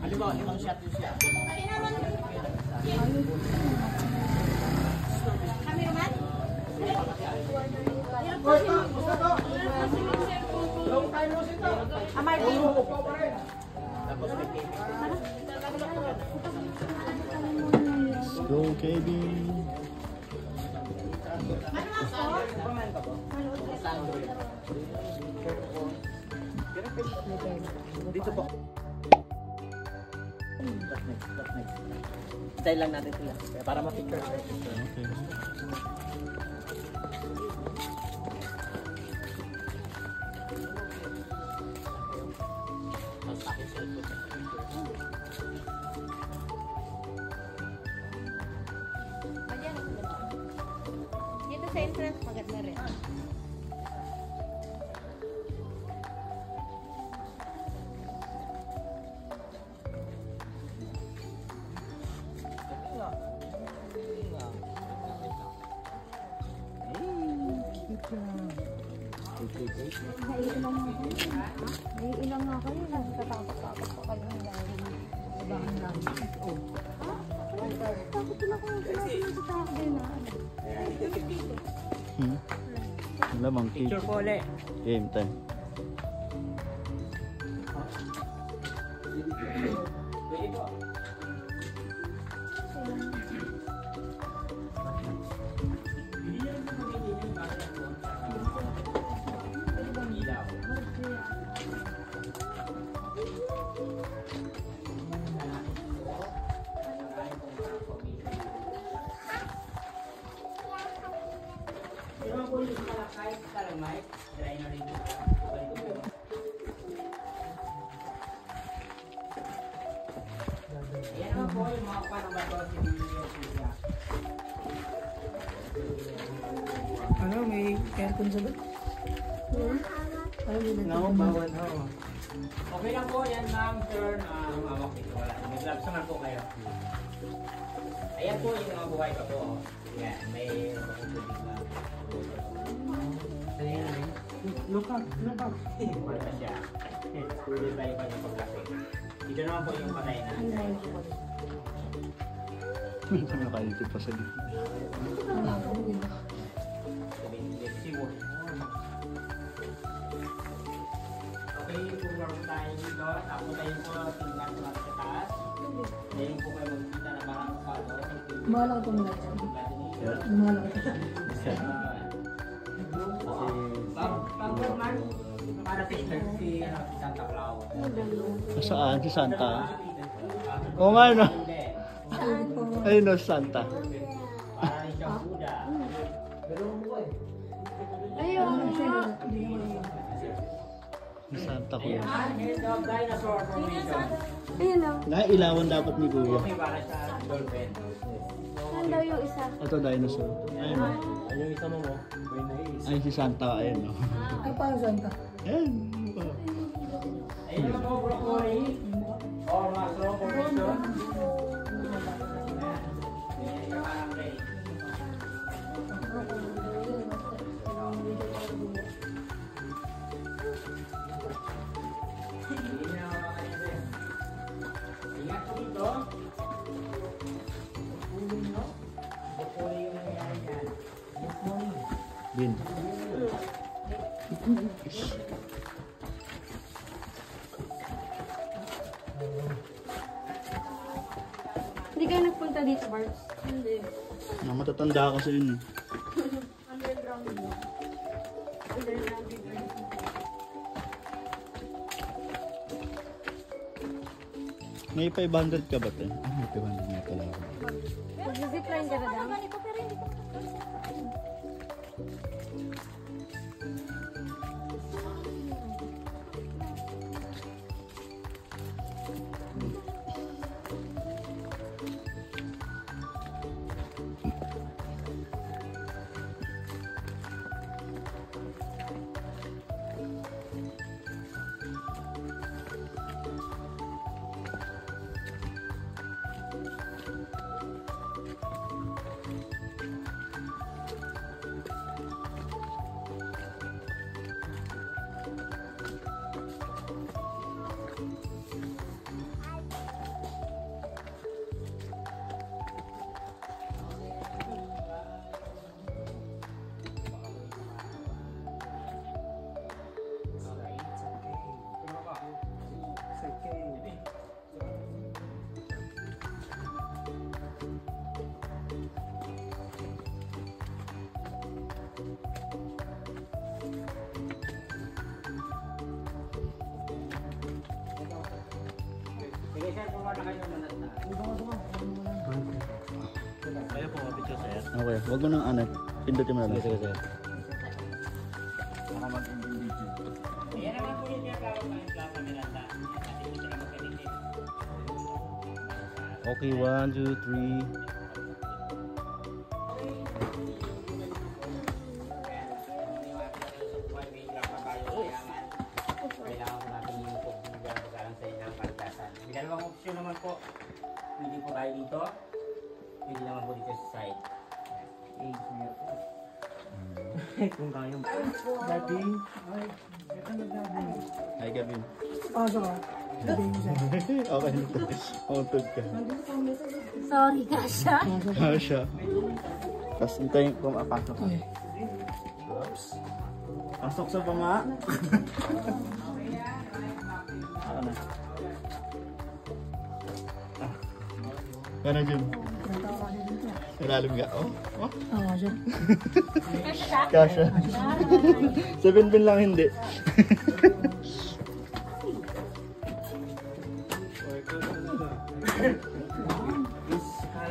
Halimbawa, limang shot yun siya. Cameraman? Amay din. Tapos may cake. Go, Kevin. Dito po. That's nice. Style lang natin sila. Para ma-picture. Okay. Dito sa entrance, maganda rin. Naiilang nga kayo. Natatakot pa kayo ng dahil. Sabahan lang. Takot na kayo. Sa takot din na. Lamang cake. Picture po ulit. Game time. Pwede po. Ayan naman po yung mga kapatang bato si Julia. Ano, may aircon sa doon? No, bawal na. Okay lang po yan, ma'am, sir. Mamawak dito. Wala. May gloves naman po kayo. Ayan po yung mga buhay pa po. Ayan, may makukubig na. Look up. Wala siya. Pwede tayo pa yung paglaki. Ito naman po yung patay na. Nakalitip pa sa dito. Okay, pumunta po tayo dito. Tapos tayo po tingnan po natin sa taas. Ngayon po kayo magkita na parang palo. Mahal ako itong lahat. Mahal ako ito. Pag-Burman, para si Santa Claus. Saan? Si Santa? Oo nga, no? Ayun, no, Santa. Para rin siyang Buddha. Ayun. Si Santa ko yun. Ito, dinosaur formation. Ayun o. Nailawan dapat ni Kuya. Okay, para sa dolphin. Saan daw yung isa? Ito, dinosaur. Ayun, no? Ano yung isa mo mo? Ay, si Santa. Ayun, no? Ay, paano Santa? Ayun. Ayun naman po, broccoli. Or mushroom formation. Ingat po dito. Broccoli yung nangyayari dyan. Bin. Hindi kayo nagpunta dito, Barbs? Hindi. Matatanda kasi yun. Underground mo. Underground river. May 500 ka ba, te? Ah, may 500 na pala ako. Mag-zipline ka na daw? Sige sir, kuha na kayo ng nata. Ayaw po mapicture sir. Okay, wag mo nang ano. Pindutin mo na lang. Sige sir. Ayan naman po yung tinatawag ng Plaza Miranda. At hindi sila magkadikit. Okay, 1, 2, 3. Kailangan ko natin yung po magagalang sa inyo ng kaltasan. May dalawang option naman po. Pwede po tayo dito. Pwede naman po dito sa side. Kung kaya mo. Daddy. Ay, ito na daddy. Hi, Gavin. Pasok ka. Daddy, isa. Okay. Untog ka. Sorry, Kasha. Ano siya? Tapos hintayin ko mapasok ka. Oops. Pasok sa pama. Ako na. Gano'n Jun? Ilalim ka? Oh? Oh? Oo, siya. Kasha. 7 pin lang hindi.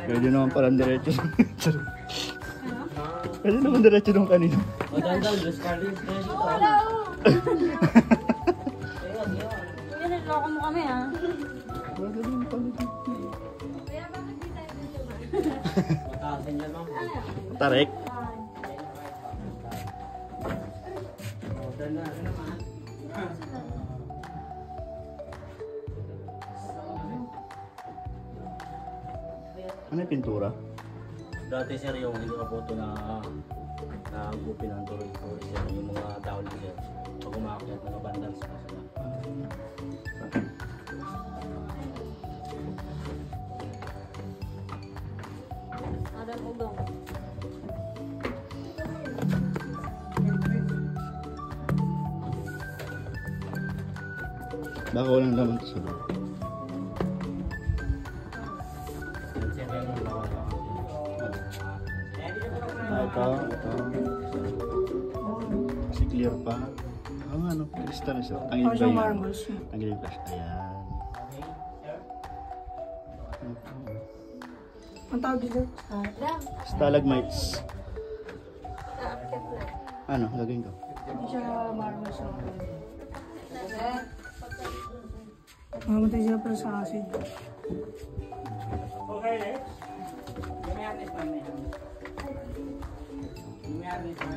Pwede naman parang diretso. Pwede naman diretso nung kanina. O dandal, discarding station. Wala, Kuya, niloko mo kami, ha? Matasin yan ma'am. Tarek. Ano yung pintura? Dati sir yung hindi mapoto na gupin ng tuloy ko sir yung mga tao lang sir. Pag umakyat mga bandals pa sila. Adam Ugong. Baka walang naman sa loob. Yan sir yung mga Ito. Kasi clear pa. Oo nga, no? Crystal na siya. Ang iba Pasok yun. marbles. Ang iba. Ayan. Ang tawag dito? Adam, Stalagmites. naakit na. Ano? Gagawin ko. Hindi siya marbles. Mamatay siya pa sa acid. Okay, next. May harness pa, may harness. May harness pa.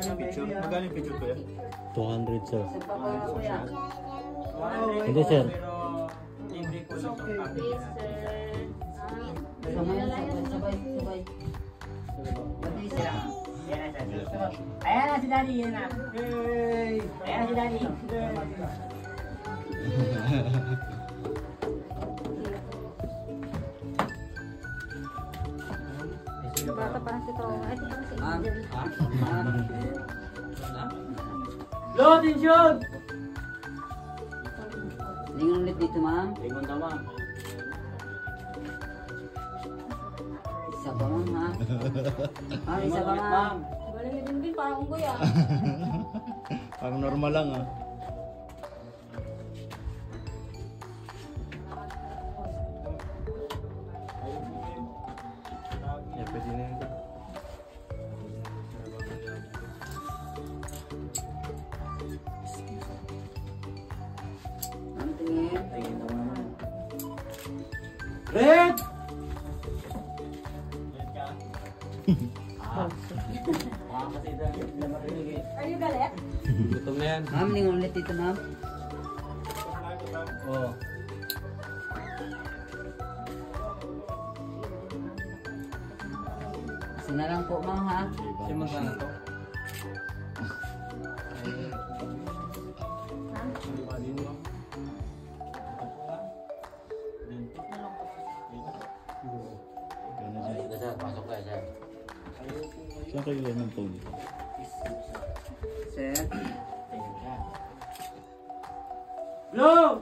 Magkano yung picture ko yan? 200 sir. Wow, Hindi, sir. Pero libre po lang itong copy Yes, natin. sir. Ayan na si Daddy, yan na. Ayan na si Daddy. Bata pa na si Toro. Ay, ito pa si Angel. Low tension! Lingon ulit dito, ma'am. Lingon daw ma'am. Isa pa, ma'am, ha? Ma'am, isa pa, ma'am. Galing ni Binbin, parang unggoy, ah. Parang normal lang ah. Yeah, pwede na yun. Ma'am, tingin. Tingin daw ma'am. Red! Are you galit? Gutom na yan. Ma'am, lingon ulit dito, ma'am. Oo. Isa na lang po, ma'am, ha? Siya magkano to? Gano'n dyan. Sir, pasok kayo sir. Saan kayo yan ng phone? Sir. Blue!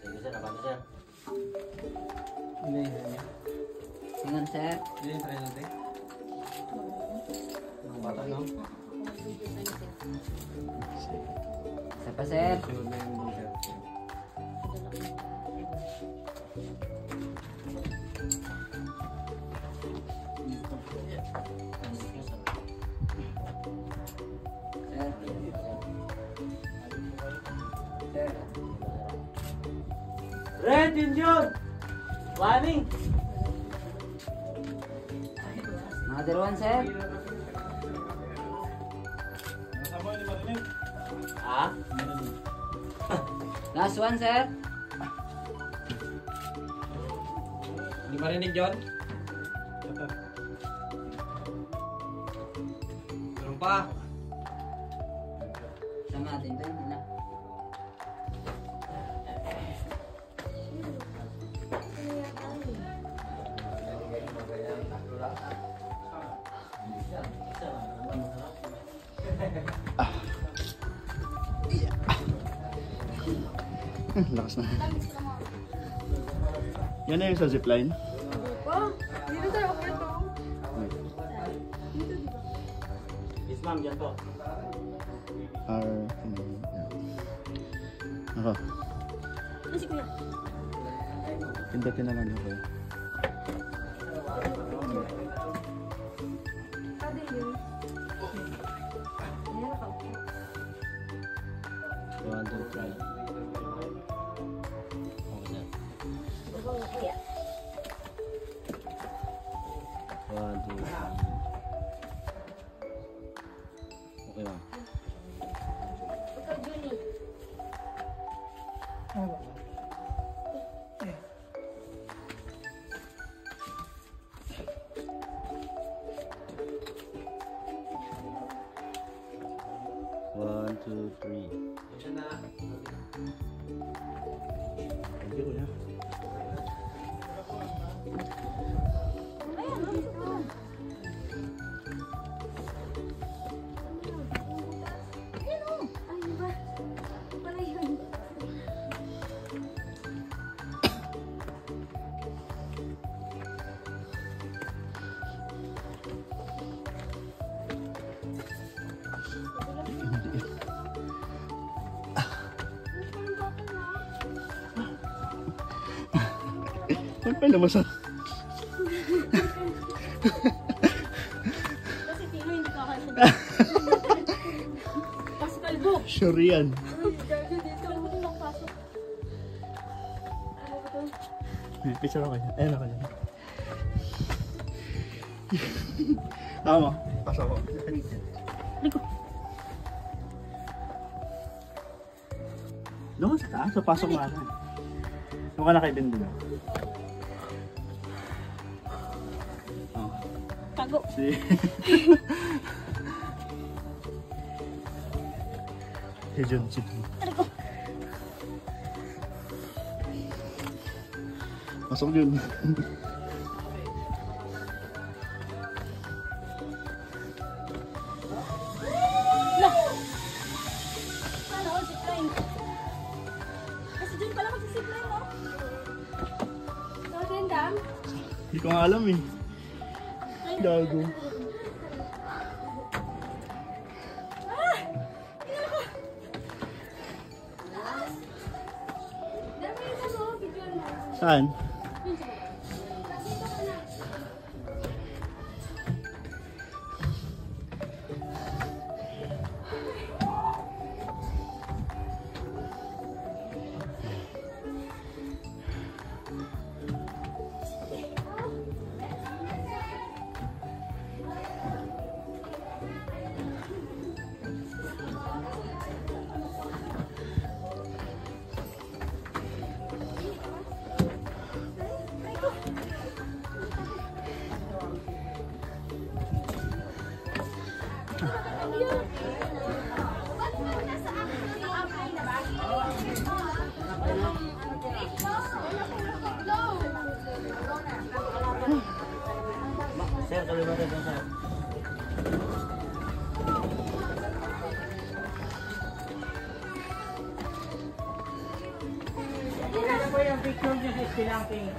Sige sir, abante sir. Lingon, sir. Ang bata no? Isa pa, sir. Red, yun yun! Warning! Another one, sir. Ah? Last one, sir. Hindi marinig, John? Meron pa. Sama natin ito, hindi na. Lakas na. Yan na yung sa zipline. Wow, dito tayo okay to. Yes, ma'am, dyan po. Ako. Ano si Kuya? Pindutin na lang ako. Pwede yun. Ayan ako. 1, 2, 3. Okay, sir. Kuya. 1, 2, 3. Okay, ma'am. Ikaw, Julie. One, two, three. Hindi ko yan. Ay, ba? Pala yun. Ano pa lumasan? Kasi tino hindi ka kasi. Kasi kalbo. Sure yan. Uy, gago dito. Ano ba ito nakapasok? Ano ba ito? Picture ako yan. Ayun ako yan. Tama. Pasok ako. Liko. Doon sa taas. So, pasok mo ako. Doon ka na kay Bindi. Oh. Tago. Si... si John. Liko. Pasok yun. Lo. Ano? Zipline. Kasi dyan pala magsisipline, no? Tawagin dam. Hindi ko nga alam eh. Gago. Dami yung ano, video na. Saan? Sir, kalimutan dyan, sir. Ano po yung picture niyo sa Spelunking?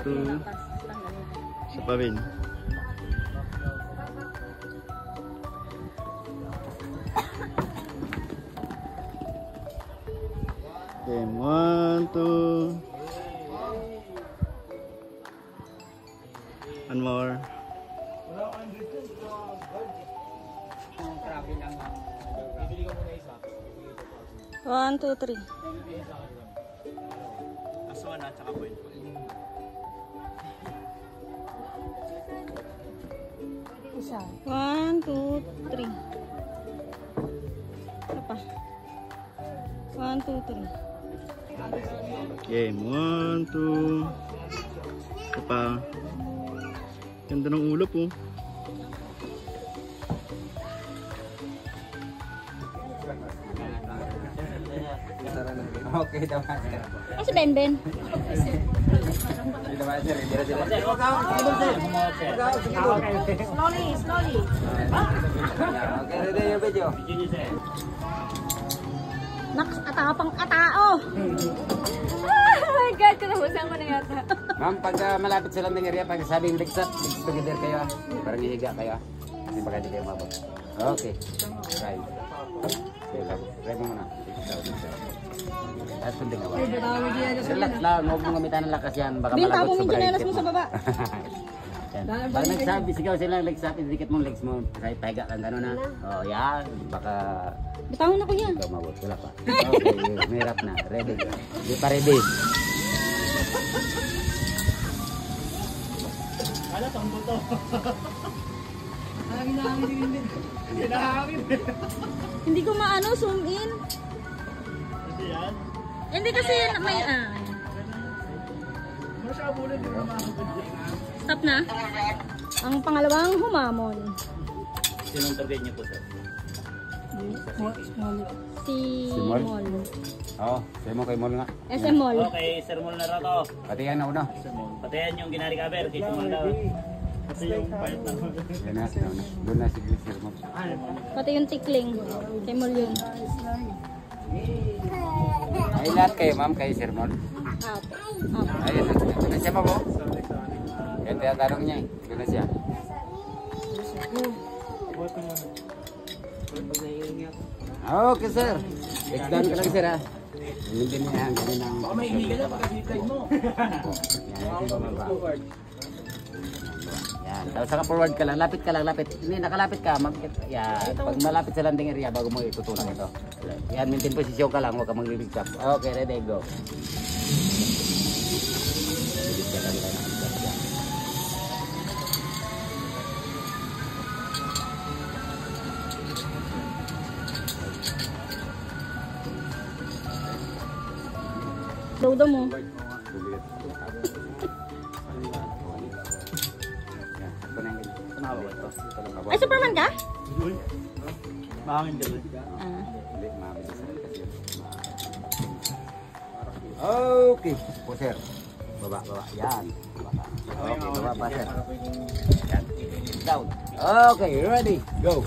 2. Isa pa rin. Game 1, 2. One more. Grabe lang. Bibili ka muna isa. 1, 2, 3. Aswan at saka point. Isa. 1, 2, 3. Isa pa. 1, 2, 3. Game 1, 2. Isa pa. Ganda ng ulo po. Okay daw, master. Ano si Benben? Dito, master. Dito. Slowly, slowly. Okay, ready yung video. Naks, atapang atao! Oh my God, kanabusan ko na yata. Ma'am, pag malapit sa landing area, pag sabing ligsat, together kayo. Parang hihiga kayo. Kasi baka hindi kayo mabot. Okay. Right. Okay, try mo muna. Tapos sundin ka ba? Relax lang, huwag mong gamitan ng lakas yan. Baka Bin, malagot tapong sa yung chinelas mo bracket sa baba. Yan. Pag nagsabi, sigaw sila legs up, idikit mong legs mo. Kahit pahiga kang gano'n na. Oh, yan. Baka Bitawan ako yan. ikaw mabot. Wala pa. Okay, mahirap na. Ready. Hindi pa ready. Ala, tambo to. Hindi ko maano, zoom in. Kasi yan. Hindi kasi may Stop na. Ang pangalawang humamon. Sinong target niyo po, sir? Si Mol? Mol. Oo, sayo mo kay Mol nga. SM Mol. Okay, Sir Mol na rato. Pati yan na una. Patayan yung ginari-cover kay Sumal daw. Kasi yung fight na. Yan na, sinauna. Doon na si Sir Mol. Pati yung tikling. Kay Mol yun. Ay, lahat kayo ma'am, kay Sir Mol. Apo. Apo. Ayun, doon na siya pa po. Yan, tinatanong niya eh. Doon na siya. Okay, sir. Next down ka lang, sir, ha? Hindi niya ang ganun ang... Baka may hiniga na pagka-slide mo. Yan, tapos saka forward ka lang. Lapit ka lang, lapit. Hindi, nakalapit ka. Yan, pag malapit sa landing area, bago mo itutunan ito. Yan, maintain position ka lang. Huwag ka magliligtap. Okay, ready, go. Dodo mo. Ay, Superman ka? Mahangin din. Ah. Okay, po sir. Baba, baba. Yan. Okay, baba pa sir. Yan. Down. Okay, ready. Go.